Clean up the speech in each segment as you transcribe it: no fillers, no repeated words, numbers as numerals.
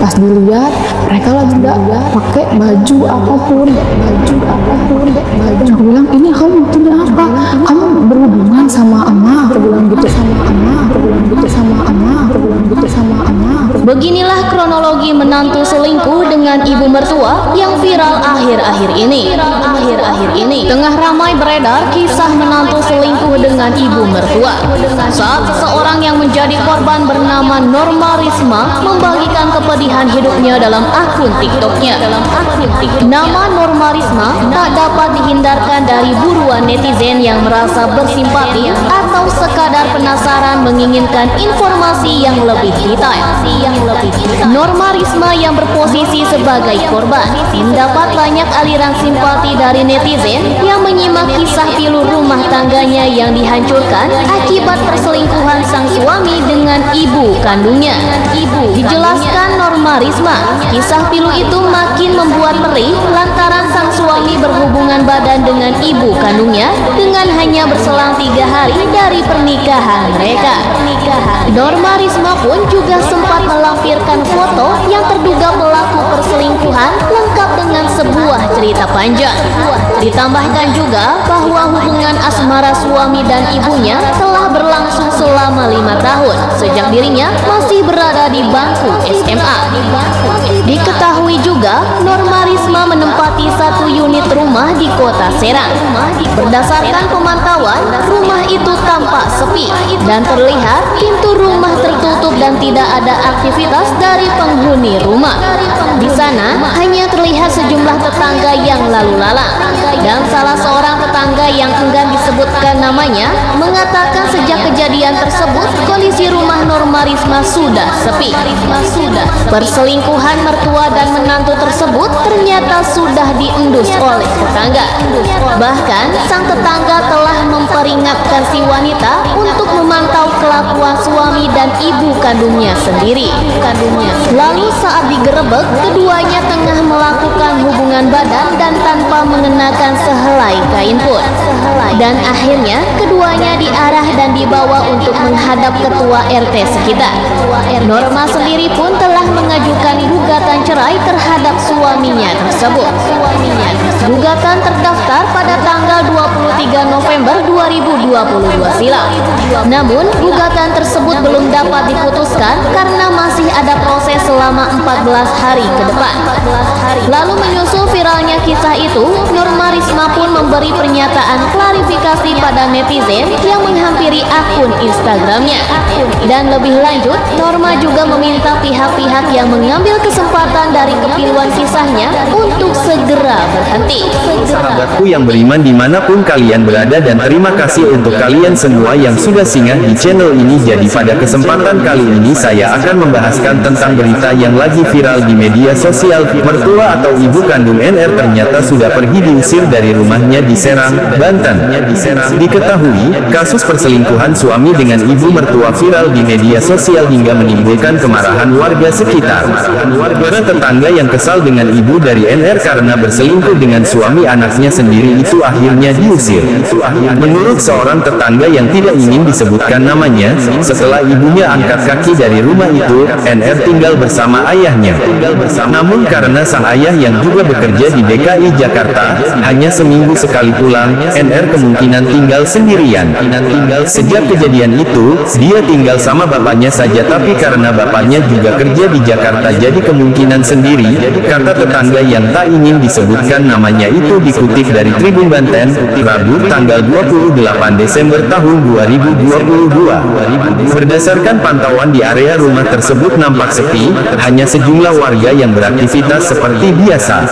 Pas dilihat, mereka lagi nggak pakai baju apapun. Aku bilang, ini kamu maksudnya apa? Kamu berhubungan sama Ama? Aku bilang gitu sama Ama. Beginilah kronologi menantu selingkuh dengan ibu mertua yang viral akhir-akhir ini. Tengah ramai beredar kisah menantu selingkuh dengan ibu mertua. Saat seseorang yang menjadi korban bernama Norma Risma membagikan kepedihan hidupnya dalam akun TikToknya. Nama Norma Risma tak dapat dihindarkan dari buruan netizen yang merasa bersimpati atau sekadar penasaran menginginkan informasi yang lebih detail. Norma Risma yang berposisi sebagai korban mendapat banyak aliran simpati dari netizen yang menyimak kisah pilu rumah tangganya yang dihancurkan akibat perselingkuhan sang suami dengan ibu kandungnya. Dijelaskan Norma Risma, kisah pilu itu makin membuat perih lantaran sang suami berhubungan badan dengan ibu kandungnya dengan hanya berselang 3 hari dari pernikahan mereka. Norma Risma pun juga sempat melampirkan foto yang terduga pelaku perselingkuhan lengkap dengan sebuah cerita panjang. Ditambahkan juga bahwa hubungan asmara suami dan ibunya telah berlangsung selama 5 tahun sejak dirinya masih berada di bangku SMA. Diketahui juga Norma Risma menempati satu unit rumah di kota Serang. Berdasarkan pemantauan, rumah itu tampak sepi dan terlihat pintu rumah tertutup dan tidak ada aktivitas dari penghuni rumah. Di sana hanya terlihat sejumlah tetangga yang lalu lalang, dan salah seorang tetangga yang enggan disebutkan namanya mengatakan sejak kejadian tersebut kondisi rumah Norma Risma sudah sepi. Perselingkuhan mertua dan menantu tersebut ternyata sudah diendus oleh tetangga. Bahkan sang tetangga telah memperingatkan si wanita untuk memantau kelakuan suami dan ibu kandungnya sendiri. Lalu saat digerebek, keduanya tengah melakukan hubungan badan dan tanpa mengenakan sehelai kain pun. Dan akhirnya keduanya diarah dan dibawa untuk menghadap ketua RT sekitar. Norma sendiri pun telah mengajukan gugatan cerai terhadap suaminya tersebut. Gugatan terdaftar pada tanggal 23 November 2022 silam. Namun, gugatan tersebut belum dapat diputuskan karena masih ada proses selama 14 hari ke depan. Lalu menyusul viralnya kisah itu, Norma Risma pun memberi pernyataan klarifikasi pada netizen yang menghampiri akun Instagramnya. Dan lebih lanjut, Norma juga meminta pihak-pihak yang mengambil kesempatan dari kepiluan kisahnya untuk segera berhenti. Sahabatku yang beriman dimanapun kalian berada, dan terima kasih untuk kalian semua yang sudah singgah di channel ini. Jadi pada kesempatan kali ini saya akan membahaskan tentang berita yang lagi viral di media sosial. Mertua atau ibu kandung NR ternyata sudah pergi diusir dari rumahnya di Serang, Banten. Diketahui, kasus perselingkuhan suami dengan ibu mertua viral di media sosial hingga menimbulkan kemarahan warga sekitar. Para tetangga yang kesal dengan ibu dari NR karena berselingkuh dengan suami anaknya sendiri itu akhirnya diusir. Menurut seorang tetangga yang tidak ingin disebutkan namanya, setelah ibunya angkat kaki dari rumah itu, NR tinggal bersama ayahnya. Namun karena sang ayah yang juga bekerja di DKI Jakarta, hanya seminggu sekali pulang, NR kemungkinan tinggal sendirian. Sejak kejadian itu, dia tinggal sama bapaknya saja, tapi karena bapaknya juga kerja di Jakarta jadi kemungkinan sendiri, kata tetangga yang tak ingin disebutkan namanya itu dikutip dari Tribun Banten, Rabu tanggal 28 Desember tahun 2022. Berdasarkan pantauan di area rumah tersebut nampak sepi, hanya sejumlah warga yang beraktivitas seperti biasa.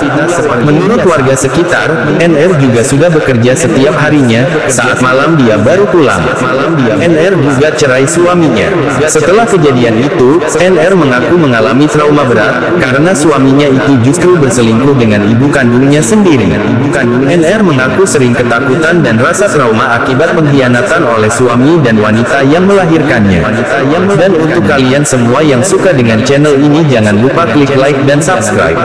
Menurut warga sekitar, NR juga sudah bekerja setiap harinya, saat malam dia baru pulang. NR gugat cerai suaminya. Setelah kejadian itu, NR mengaku mengalami trauma berat, karena suaminya itu justru berselingkuh dengan ibu kandungnya sendiri. NR mengaku sering ketakutan dan rasa trauma akibat pengkhianatan oleh suami dan wanita yang melahirkannya. Dan untuk kalian semua yang suka dengan channel ini, jangan lupa klik like dan subscribe.